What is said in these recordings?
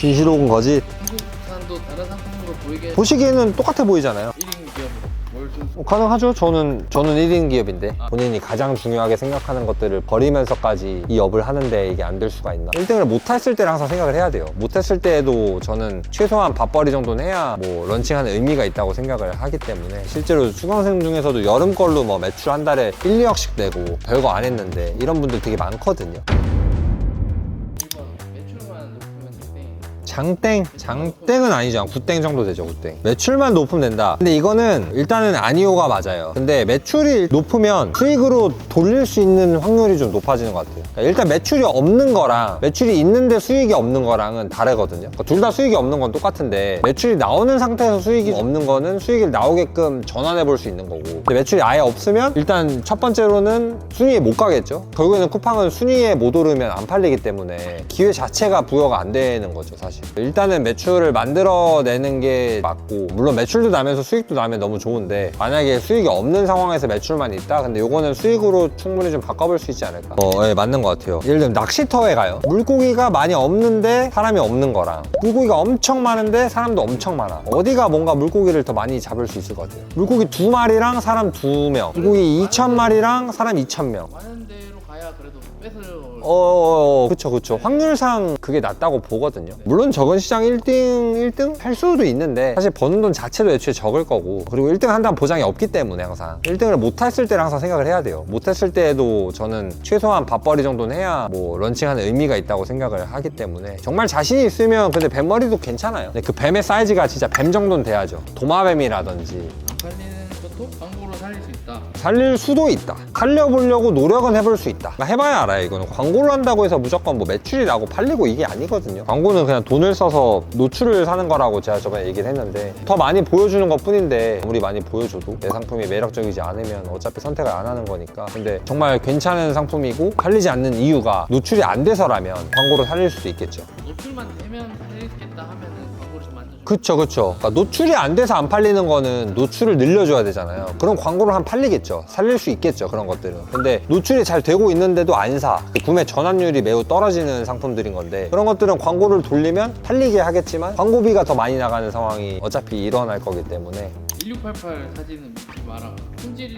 진실옥은 거짓. 한국산도 다른 상품으로 보이게 보시기에는 똑같아 보이잖아요. 1인 기업으로 뭘 좀 가능하죠. 저는 1인 기업인데 본인이 가장 중요하게 생각하는 것들을 버리면서까지 이 업을 하는데 이게 안 될 수가 있나. 1등을 못했을 때를 항상 생각을 해야 돼요. 못했을 때에도 저는 최소한 밥벌이 정도는 해야 뭐 런칭하는 의미가 있다고 생각을 하기 때문에, 실제로 수강생 중에서도 여름 걸로 뭐 매출 한 달에 1, 2억씩 내고 별거 안 했는데 이런 분들 되게 많거든요. 1번 매출만 높으면 장땡은 아니죠. 굿땡 정도 되죠. 굿땡. 매출만 높으면 된다. 근데 이거는 일단은 아니오가 맞아요. 근데 매출이 높으면 수익으로 돌릴 수 있는 확률이 좀 높아지는 것 같아요. 그러니까 일단 매출이 없는 거랑 매출이 있는데 수익이 없는 거랑은 다르거든요. 그러니까 둘 다 수익이 없는 건 똑같은데, 매출이 나오는 상태에서 수익이 없는 거는 수익이 나오게끔 전환해 볼 수 있는 거고, 근데 매출이 아예 없으면 일단 첫 번째로는 순위에 못 가겠죠. 결국에는 쿠팡은 순위에 못 오르면 안 팔리기 때문에 기회 자체가 부여가 안 되는 거죠, 사실. 일단은 매출을 만들어내는 게 맞고, 물론 매출도 나면서 수익도 나면 너무 좋은데, 만약에 수익이 없는 상황에서 매출만 있다? 근데 요거는 수익으로 충분히 좀 바꿔볼 수 있지 않을까. 예, 맞는 것 같아요. 예를 들면 낚시터에 가요. 물고기가 많이 없는데 사람이 없는 거랑, 물고기가 엄청 많은데 사람도 엄청 많아. 어디가 뭔가 물고기를 더 많이 잡을 수 있을 것 같아요? 물고기 2마리랑 사람 2명, 물고기 2,000마리랑 사람 2,000명. 많은 데로 가야 그래도 뺏을 그쵸. 확률상 그게 낫다고 보거든요. 물론 적은 시장 1등 할 수도 있는데, 사실 버는 돈 자체도 애초에 적을 거고, 그리고 1등 한다는 보장이 없기 때문에 항상 1등을 못했을 때를 항상 생각을 해야 돼요. 못했을 때에도 저는 최소한 밥벌이 정도는 해야 뭐 런칭하는 의미가 있다고 생각을 하기 때문에, 정말 자신이 있으면 근데 뱀머리도 괜찮아요. 근데 그 뱀의 사이즈가 진짜 뱀 정도는 돼야죠. 도마뱀이라든지. 안 팔리는 것도 광고로 살릴 수 있다. 살릴 수도 있다. 살려보려고 노력은 해볼 수 있다. 그러니까 해봐야 알아요. 이거는 광고를 한다고 해서 무조건 뭐 매출이 나고 팔리고 이게 아니거든요. 광고는 그냥 돈을 써서 노출을 사는 거라고 제가 저번에 얘기를 했는데, 더 많이 보여주는 것 뿐인데, 아무리 많이 보여줘도 내 상품이 매력적이지 않으면 어차피 선택을 안 하는 거니까. 근데 정말 괜찮은 상품이고 팔리지 않는 이유가 노출이 안 돼서라면 광고로 살릴 수도 있겠죠. 노출만 되면 살리겠다 하면은 광고를 좀 만들어줘. 그쵸. 그러니까 노출이 안 돼서 안 팔리는 거는 노출을 늘려줘야 되잖아요. 그럼 광고를 하면 팔리겠죠. 살릴 수 있겠죠, 그런 것들은. 근데 노출이 잘 되고 있는데도 안 사. 그 구매 전환율이 매우 떨어지는 상품들인 건데, 그런 것들은 광고를 돌리면 팔리게 하겠지만 광고비가 더 많이 나가는 상황이 어차피 일어날 거기 때문에. 1688 사진은 믿지 마라. 품질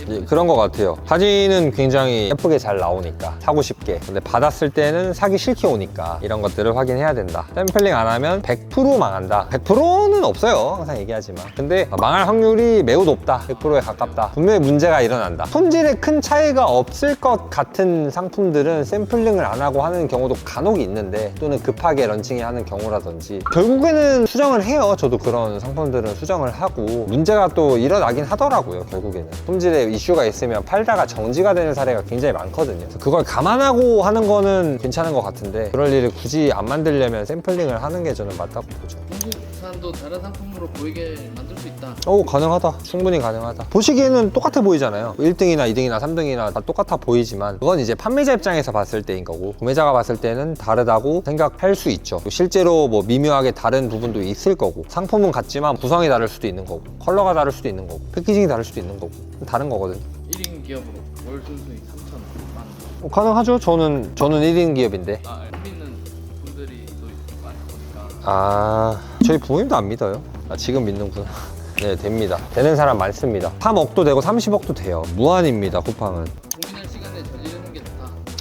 예, 그런 것 같아요. 사진은 굉장히 예쁘게 잘 나오니까 사고 싶게, 근데 받았을 때는 사기 싫게 오니까 이런 것들을 확인해야 된다. 샘플링 안 하면 100% 망한다. 100%는 없어요, 항상 얘기하지만. 근데 망할 확률이 매우 높다. 100%에 가깝다. 분명히 문제가 일어난다. 품질에 큰 차이가 없을 것 같은 상품들은 샘플링을 안 하고 하는 경우도 간혹 있는데, 또는 급하게 런칭이 하는 경우라든지, 결국에는 수정을 해요. 저도 그런 상품들은 수정을 하고 문제가 또 일어나긴 하더라고요. 결국에는 품질에 이슈가 있으면 팔다가 정지가 되는 사례가 굉장히 많거든요. 그래서 그걸 감안하고 하는 거는 괜찮은 것 같은데, 그럴 일을 굳이 안 만들려면 샘플링을 하는 게 저는 맞다고 보죠. 한국산도 다른 상품으로 보이게 만들 수 있다. 가능하다. 충분히 가능하다. 보시기에는 똑같아 보이잖아요. 1등이나 2등이나 3등이나 다 똑같아 보이지만, 그건 이제 판매자 입장에서 봤을 때인 거고, 구매자가 봤을 때는 다르다고 생각할 수 있죠. 실제로 뭐 미묘하게 다른 부분도 있을 거고, 상품은 같지만 구성이 다를 수도 있는 거고, 컬러가 다를 수도 있는 거고, 패키징이 다를 수도 있는 거고, 다른 거거든요. 1인 기업으로 월 순수익 3,000만 원. 가능하죠. 저는 1인 기업인데. 믿는 분들이 또 많으니까. 저희 부모님도 안 믿어요. 지금 믿는구나. 네, 됩니다. 되는 사람 많습니다. 3억도 되고 30억도 돼요. 무한입니다, 쿠팡은. 고민할 시간에 저지르는 게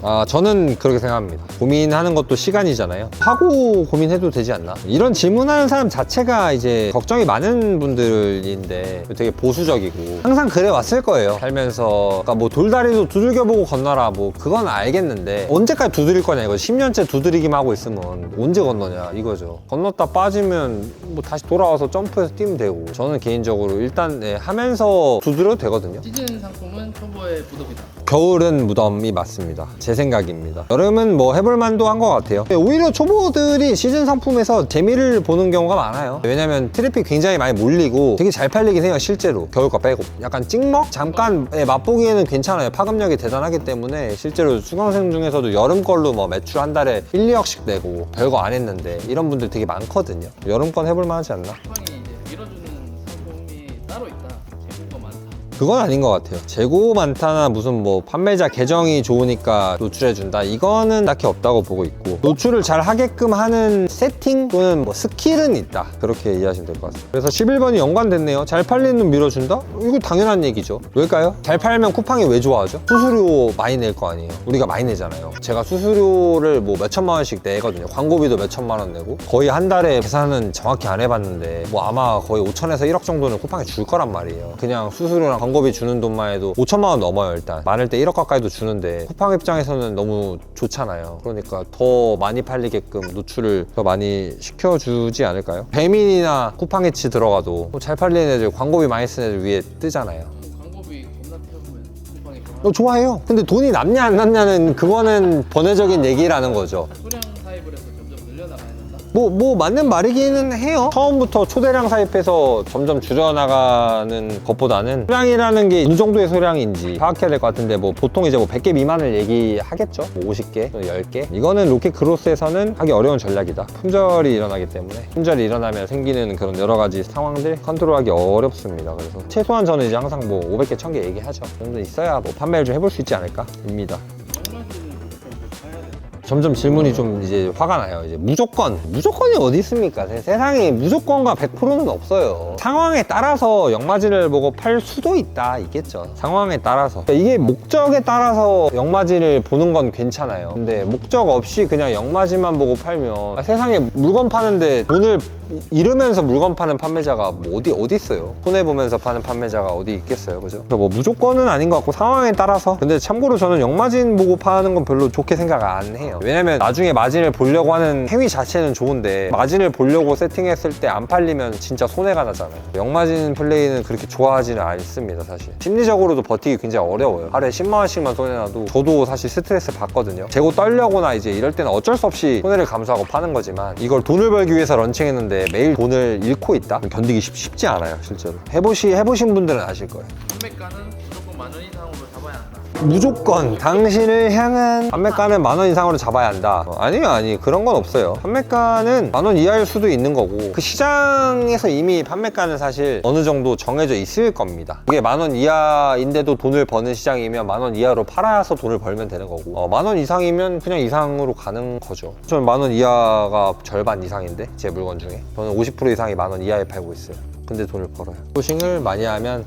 좋다. 저는 그렇게 생각합니다. 고민하는 것도 시간이잖아요. 하고 고민해도 되지 않나? 이런 질문하는 사람 자체가 이제 걱정이 많은 분들인데, 되게 보수적이고 항상 그래 왔을 거예요, 살면서. 그러니까 뭐 돌다리도 두들겨보고 건너라, 뭐 그건 알겠는데, 언제까지 두드릴 거냐, 이거 10년째 두드리기만 하고 있으면 언제 건너냐 이거죠. 건넜다 빠지면 뭐 다시 돌아와서 점프해서 뛰면 되고. 저는 개인적으로 일단 하면서 두드려도 되거든요. 시즌 상품은 초보의 무덤이다. 겨울은 무덤이 맞습니다. 제 생각입니다. 여름은 뭐 해볼 만도 한 것 같아요. 오히려 초보들이 시즌 상품에서 재미를 보는 경우가 많아요. 왜냐면 트래픽 굉장히 많이 몰리고 되게 잘 팔리긴 해요, 실제로. 겨울 거 빼고. 약간 찍먹? 잠깐 맛보기에는 괜찮아요. 파급력이 대단하기 때문에. 실제로 수강생 중에서도 여름 걸로 뭐 매출 한 달에 1, 2억씩 내고 별거 안 했는데, 이런 분들 되게 많거든요. 여름 건 해볼 만하지 않나? 쿠팡이 이제 밀어주는 상품이 따로 있다. 재밌는 거 많다. 그건 아닌 것 같아요. 재고 많다나 무슨 뭐 판매자 계정이 좋으니까 노출해준다, 이거는 딱히 없다고 보고 있고, 노출을 잘 하게끔 하는 세팅 또는 뭐 스킬은 있다, 그렇게 이해하시면 될 것 같습니다. 그래서 11번이 연관됐네요. 잘 팔리는 돈 밀어준다? 이거 당연한 얘기죠. 왜일까요? 잘 팔면 쿠팡이 왜 좋아하죠? 수수료 많이 낼 거 아니에요. 우리가 많이 내잖아요. 제가 수수료를 뭐 몇천만 원씩 내거든요. 광고비도 몇천만 원 내고, 거의 한 달에 계산은 정확히 안 해봤는데 뭐 아마 거의 5천에서 1억 정도는 쿠팡에 줄 거란 말이에요. 그냥 수수료랑 광고비 주는 돈만 해도 5천만 원 넘어요. 일단 많을 때 1억 가까이도 주는데 쿠팡 입장에서는 너무 좋잖아요. 그러니까 더 많이 팔리게끔 노출을 더 많이 시켜주지 않을까요? 배민이나 쿠팡이치 들어가도 잘 팔리는 애들, 광고비 많이 쓰는 애들 위에 뜨잖아요. 광고비 겁나 태우면 쿠팡이 좋아해요. 근데 돈이 남냐 안 남냐는 그거는 번외적인 얘기라는 거죠. 소량 사입을 해서 점점 늘려나가야 된다? 뭐 맞는 말이기는 해요. 처음부터 초대량 사입해서 점점 줄여나가는 것보다는 소량이라는 게 어느 정도의 소량인지 파악해야 될 것 같은데, 뭐 보통 이제 뭐 100개 미만을 얘기하겠죠. 뭐 50개, 10개. 이거는 로켓 그로스에서는 하기 어려운 전략이다. 품절이 일어나기 때문에, 품절이 일어나면 생기는 그런 여러 가지 상황들 컨트롤하기 어렵습니다. 그래서 최소한 저는 이제 항상 뭐 500개, 1000개 얘기하죠. 그 정도 있어야 뭐 판매를 좀 해볼 수 있지 않을까 입니다. 점점 질문이 좀 이제 화가 나요. 이제 무조건이 어디 있습니까? 세상에 무조건과 100%는 없어요. 상황에 따라서 역마진을 보고 팔 수도 있다, 있겠죠. 상황에 따라서. 이게 목적에 따라서 역마진을 보는 건 괜찮아요. 근데 목적 없이 그냥 역마진만 보고 팔면, 세상에 물건 파는데 돈을 잃으면서 물건 파는 판매자가 뭐 어디 있어요? 손해보면서 파는 판매자가 어디 있겠어요, 그죠? 그래서 뭐 무조건은 아닌 것 같고 상황에 따라서. 근데 참고로 저는 역마진 보고 파는 건 별로 좋게 생각 안 해요. 왜냐면 나중에 마진을 보려고 하는 행위 자체는 좋은데, 마진을 보려고 세팅했을 때 안 팔리면 진짜 손해가 나잖아요. 역마진 플레이는 그렇게 좋아하지는 않습니다, 사실. 심리적으로도 버티기 굉장히 어려워요. 하루에 10만 원씩만 손해나도 저도 사실 스트레스 받거든요. 재고 떨려거나 이제 이럴 때는 어쩔 수 없이 손해를 감수하고 파는 거지만, 이걸 돈을 벌기 위해서 런칭했는데 매일 돈을 잃고 있다? 견디기 쉽지 않아요, 실제로. 해보신 분들은 아실 거예요. 판매가는 무조건 10,000원 이상으로 잡아야 한다. 무조건 당신을 향한 판매가는 10,000원 이상으로 잡아야 한다. 아니 그런 건 없어요. 판매가는 10,000원 이하일 수도 있는 거고, 그 시장에서 이미 판매가는 사실 어느 정도 정해져 있을 겁니다. 이게 10,000원 이하인데도 돈을 버는 시장이면 10,000원 이하로 팔아서 돈을 벌면 되는 거고, 10,000원 이상이면 그냥 이상으로 가는 거죠. 저는 10,000원 이하가 절반 이상인데, 제 물건 중에 저는 50% 이상이 10,000원 이하에 팔고 있어요. 근데 돈을 벌어요. 소싱을 많이 하면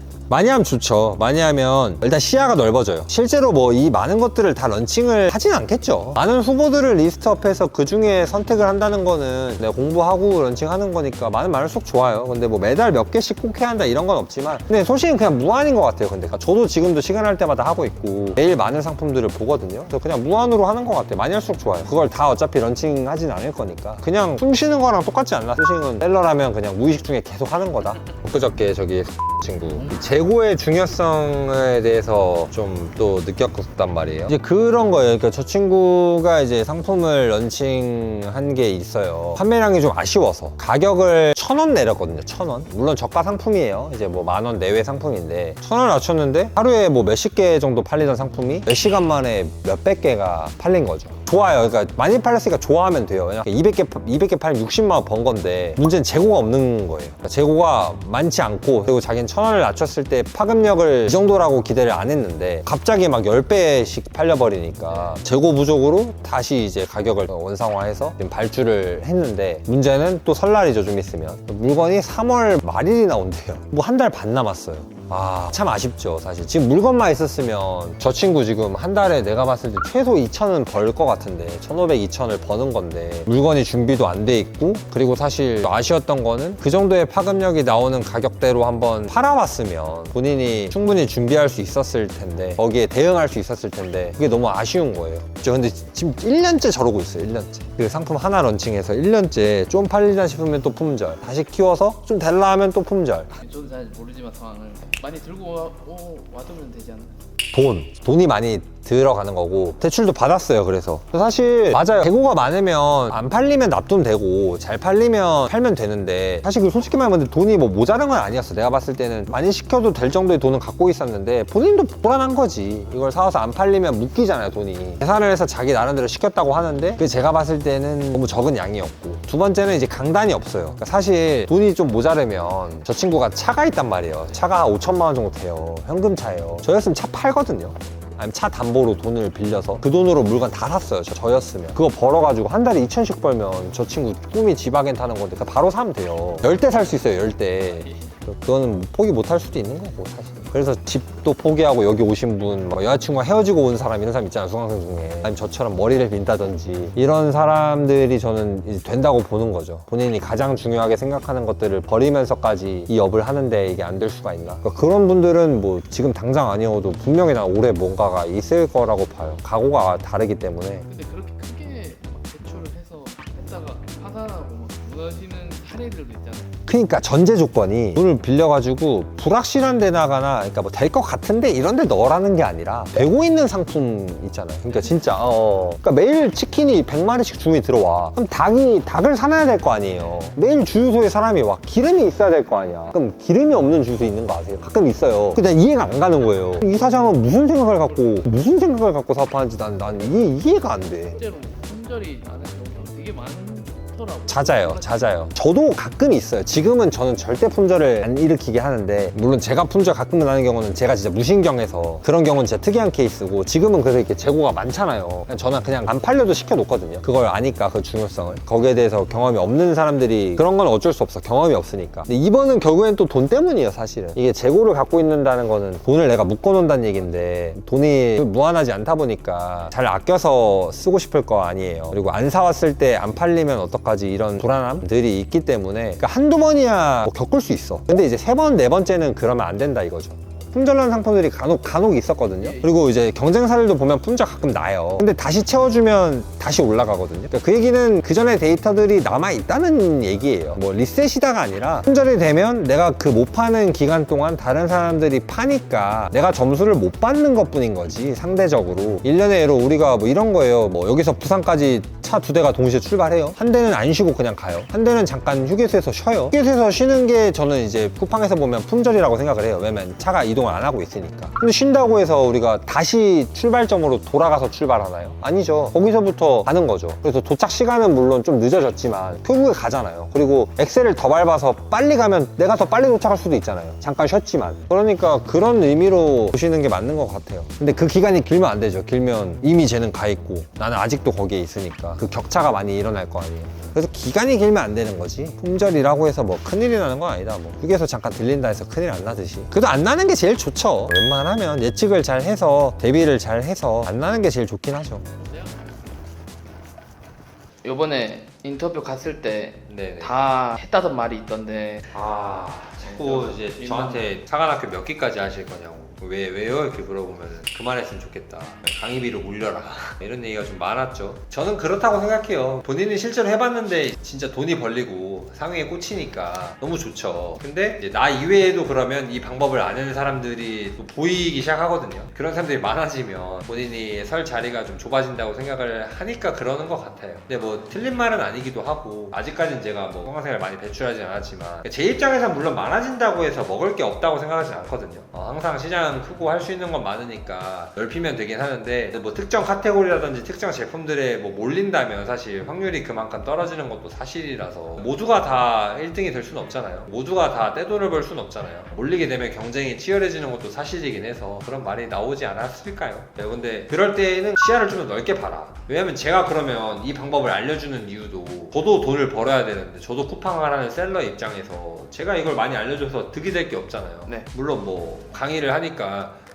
좋죠. 많이 하면 일단 시야가 넓어져요. 실제로 뭐 이 많은 것들을 다 런칭을 하진 않겠죠. 많은 후보들을 리스트업해서 그 중에 선택을 한다는 거는 내가 공부하고 런칭하는 거니까 많을수록 좋아요. 근데 뭐 매달 몇 개씩 꼭 해야 한다 이런 건 없지만, 근데 소싱은 그냥 무한인 것 같아요. 근데 저도 지금도 시간 날 때마다 하고 있고 매일 많은 상품들을 보거든요. 그래서 그냥 무한으로 하는 것 같아요. 많이 할수록 좋아요. 그걸 다 어차피 런칭 하진 않을 거니까 그냥 숨 쉬는 거랑 똑같지 않나? 소싱은 셀러라면 그냥 무의식 중에 계속 하는 거다. 엊그저께 저기 친구 재고의 중요성에 대해서 좀 또 느꼈단 말이에요. 이제 그런 거예요. 그러니까 저 친구가 이제 상품을 런칭한 게 있어요. 판매량이 좀 아쉬워서 가격을 1,000원 내렸거든요. 1,000원. 물론 저가 상품이에요. 이제 뭐 10,000원 내외 상품인데 1,000원 낮췄는데 하루에 뭐 몇십 개 정도 팔리던 상품이 몇 시간 만에 몇백 개가 팔린 거죠. 좋아요. 그러니까 많이 팔렸으니까 좋아하면 돼요. 그냥 200개 팔면 60만 원 번 건데, 문제는 재고가 없는 거예요. 그러니까 재고가 많지 않고, 그리고 자기는 1,000원을 낮췄을 때 파급력을 이 정도라고 기대를 안 했는데 갑자기 막 10배씩 팔려버리니까 재고 부족으로 다시 이제 가격을 원상화해서 지금 발주를 했는데, 문제는 또 설날이죠. 좀 있으면 물건이 3월 말일이 나온대요. 뭐 한 달 반 남았어요. 참 아쉽죠. 사실 지금 물건만 있었으면 저 친구 지금 한 달에 내가 봤을 때 최소 2,000은 벌 것 같은데, 1,500, 2,000을 버는 건데 물건이 준비도 안 돼 있고, 그리고 사실 아쉬웠던 거는 그 정도의 파급력이 나오는 가격대로 한번 팔아봤으면 본인이 충분히 준비할 수 있었을 텐데, 거기에 대응할 수 있었을 텐데, 그게 너무 아쉬운 거예요. 근데 지금 1년째 저러고 있어요. 1년째. 그 상품 하나 런칭해서 1년째 좀 팔리나 싶으면 또 품절, 다시 키워서 좀 될라 하면 또 품절. 저도 잘 모르지만 상황을 많이 들고 와두면 되지 않나? 돈이 많이 들어가는 거고, 대출도 받았어요. 그래서 사실 맞아요. 재고가 많으면 안 팔리면 납돈되고 잘 팔리면 팔면 되는데, 사실 그 솔직히 말하면 돈이 뭐 모자란 건 아니었어. 내가 봤을 때는 많이 시켜도 될 정도의 돈은 갖고 있었는데 본인도 불안한 거지. 이걸 사와서 안 팔리면 묶이잖아요, 돈이. 계산을 해서 자기 나름대로 시켰다고 하는데, 그 제가 봤을 때는 너무 적은 양이었고, 두 번째는 이제 강단이 없어요. 그러니까 사실 돈이 좀 모자르면 저 친구가 차가 있단 말이에요. 차가 5천만 원 정도 돼요. 현금차예요. 저였으면 차 팔거든요. 아니면 차 담보로 돈을 빌려서 그 돈으로 물건 다 샀어요. 저였으면. 그거 벌어가지고 한 달에 2천씩 벌면 저 친구 꿈이 지바겐 타는 건데 그거 바로 사면 돼요. 10대 살 수 있어요. 10대. 그거는 포기 못 할 수도 있는 거고 사실. 그래서 집도 포기하고 여기 오신 분, 막 여자친구가 헤어지고 온 사람, 이런 사람 있잖아요, 수강생 중에. 아니면 저처럼 머리를 빈다든지 이런 사람들이 저는 이제 된다고 보는 거죠. 본인이 가장 중요하게 생각하는 것들을 버리면서까지 이 업을 하는데 이게 안 될 수가 있나. 그러니까 그런 분들은 뭐 지금 당장 아니어도 분명히 나 올해 뭔가가 있을 거라고 봐요. 각오가 다르기 때문에. 근데 그렇게 크게 막 대출을 해서 했다가 파산하고 막 무너지는 사례들도 있잖아요. 그러니까 전제 조건이 돈을 빌려가지고 불확실한 데 나가나, 그러니까 뭐 될 것 같은데 이런 데 넣으라는 게 아니라 되고 있는 상품 있잖아요. 그러니까 진짜 그러니까 매일 치킨이 100마리씩 주문이 들어와. 그럼 닭을 사놔야 될 거 아니에요. 매일 주유소에 사람이 와. 기름이 있어야 될 거 아니야. 그럼 기름이 없는 주유소 있는 거 아세요? 가끔 있어요. 근데 이해가 안 가는 거예요. 이 사장은 무슨 생각을 갖고 사업하는지 난 이해가 안 돼. 실제로 품절이 나는 경우가 되게 많더라고요. 잦아요. 저도 가끔 있어요. 지금은 저는 절대 품절을 안 일으키게 하는데, 물론 제가 품절 가끔 나는 경우는 제가 진짜 무신경해서 그런 경우는 진짜 특이한 케이스고, 지금은 그래서 이렇게 재고가 많잖아요. 저는 그냥 안 팔려도 시켜놓거든요. 그걸 아니까, 그 중요성을. 거기에 대해서 경험이 없는 사람들이, 그런 건 어쩔 수 없어. 경험이 없으니까. 근데 이번은 결국엔 또 돈 때문이에요, 사실은. 이게 재고를 갖고 있는다는 거는 돈을 내가 묶어놓는다는 얘기인데, 돈이 무한하지 않다 보니까 잘 아껴서 쓰고 싶을 거 아니에요. 그리고 안 사왔을 때 안 팔리면 어떡하지, 이런 불안함들이 있기 때문에, 그러니까 한두 번이야 뭐 겪을 수 있어. 근데 이제 세 번, 네 번째는 그러면 안 된다 이거죠. 품절난 상품들이 간혹 있었거든요. 그리고 이제 경쟁사들도 보면 품절 가끔 나요. 근데 다시 채워주면 다시 올라가거든요. 그러니까 그 얘기는 그 전에 데이터들이 남아있다는 얘기예요. 뭐 리셋이다가 아니라 품절이 되면 내가 그 못 파는 기간 동안 다른 사람들이 파니까 내가 점수를 못 받는 것 뿐인 거지, 상대적으로. 1년에 예로 우리가 뭐 이런 거예요. 뭐 여기서 부산까지 차 2대가 동시에 출발해요. 한 대는 안 쉬고 그냥 가요. 한 대는 잠깐 휴게소에서 쉬어요. 휴게소에서 쉬는 게 저는 이제 쿠팡에서 보면 품절이라고 생각을 해요. 왜냐면 차가 이동을 안 하고 있으니까. 근데 쉰다고 해서 우리가 다시 출발점으로 돌아가서 출발하나요? 아니죠. 거기서부터 가는 거죠. 그래서 도착 시간은 물론 좀 늦어졌지만 결국에 가잖아요. 그리고 엑셀을 더 밟아서 빨리 가면 내가 더 빨리 도착할 수도 있잖아요. 잠깐 쉬었지만. 그러니까 그런 의미로 보시는 게 맞는 것 같아요. 근데 그 기간이 길면 안 되죠. 길면 이미 쟤는 가 있고 나는 아직도 거기에 있으니까 그 격차가 많이 일어날 거 아니에요. 그래서 기간이 길면 안 되는 거지. 품절이라고 해서 뭐 큰일이 나는 건 아니다. 뭐 휴게소 잠깐 들린다 해서 큰일 안 나듯이. 그래도 안 나는 게 제일 좋죠. 웬만하면 예측을 잘 해서, 대비를 잘 해서 안 나는 게 제일 좋긴 하죠. 요번에 인터뷰 갔을 때 네네. 다 했다던 말이 있던데 자꾸 이제 저한테 사관학교 몇 기까지 하실 거냐고. 왜요? 이렇게 물어보면 그만했으면 좋겠다. 강의비로 물려라. 이런 얘기가 좀 많았죠. 저는 그렇다고 생각해요. 본인이 실제로 해봤는데 진짜 돈이 벌리고 상위에 꽂히니까 너무 좋죠. 근데 이제 나 이외에도 그러면 이 방법을 아는 사람들이 또 보이기 시작하거든요. 그런 사람들이 많아지면 본인이 설 자리가 좀 좁아진다고 생각을 하니까 그러는 것 같아요. 근데 뭐 틀린 말은 아니기도 하고, 아직까지는 제가 뭐 수강생을 많이 배출하진 않았지만 제 입장에서는 물론 많아진다고 해서 먹을 게 없다고 생각하진 않거든요. 항상 시장 크고 할 수 있는 건 많으니까 넓히면 되긴 하는데, 뭐 특정 카테고리라든지 특정 제품들에 뭐 몰린다면 사실 확률이 그만큼 떨어지는 것도 사실이라서, 모두가 다 1등이 될 수는 없잖아요. 모두가 다 떼돈을 벌 수는 없잖아요. 몰리게 되면 경쟁이 치열해지는 것도 사실이긴 해서 그런 말이 나오지 않았을까요? 네, 근데 그럴 때는 시야를 좀 더 넓게 봐라. 왜냐면 제가 그러면 이 방법을 알려주는 이유도, 저도 돈을 벌어야 되는데, 저도 쿠팡을 하는 셀러 입장에서 제가 이걸 많이 알려줘서 득이 될 게 없잖아요. 네. 물론 뭐 강의를 하니까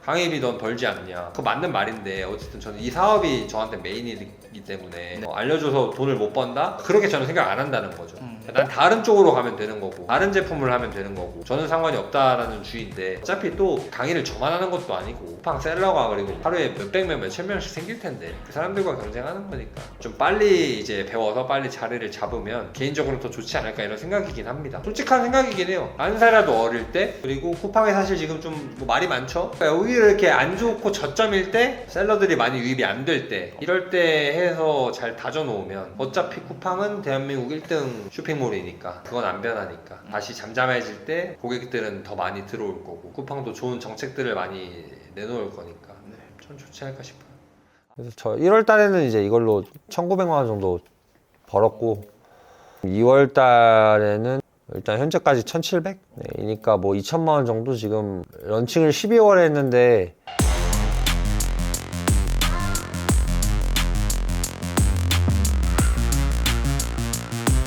강의비 넌 벌지 않냐, 그거 맞는 말인데, 어쨌든 저는 이 사업이 저한테 메인이기 때문에 알려줘서 돈을 못 번다? 그렇게 저는 생각 안 한다는 거죠. 난 다른 쪽으로 가면 되는 거고, 다른 제품을 하면 되는 거고, 저는 상관이 없다라는 주의인데, 어차피 또 강의를 저만 하는 것도 아니고 쿠팡 셀러가 그리고 하루에 몇백 명, 몇천 명씩 생길 텐데 그 사람들과 경쟁하는 거니까 좀 빨리 이제 배워서 빨리 자리를 잡으면 개인적으로는 더 좋지 않을까, 이런 생각이긴 합니다. 솔직한 생각이긴 해요. 한 살이라도 어릴 때, 그리고 쿠팡에 사실 지금 좀 뭐 말이 많죠. 그러니까 오히려 이렇게 안 좋고 저점일 때, 셀러들이 많이 유입이 안 될 때, 이럴 때 해서 잘 다져놓으면 어차피 쿠팡은 대한민국 1등 쇼핑몰이니까 그건 안 변하니까, 다시 잠잠해질 때 고객들은 더 많이 들어올 거고, 쿠팡도 좋은 정책들을 많이 내놓을 거니까 전 좋지 않을까 싶어요. 그래서 저 1월 달에는 이제 이걸로 1,900만 원 정도 벌었고, 2월 달에는 일단 현재까지 1,700? 네, 이니까 뭐 2천만 원 정도 지금 런칭을 12월에 했는데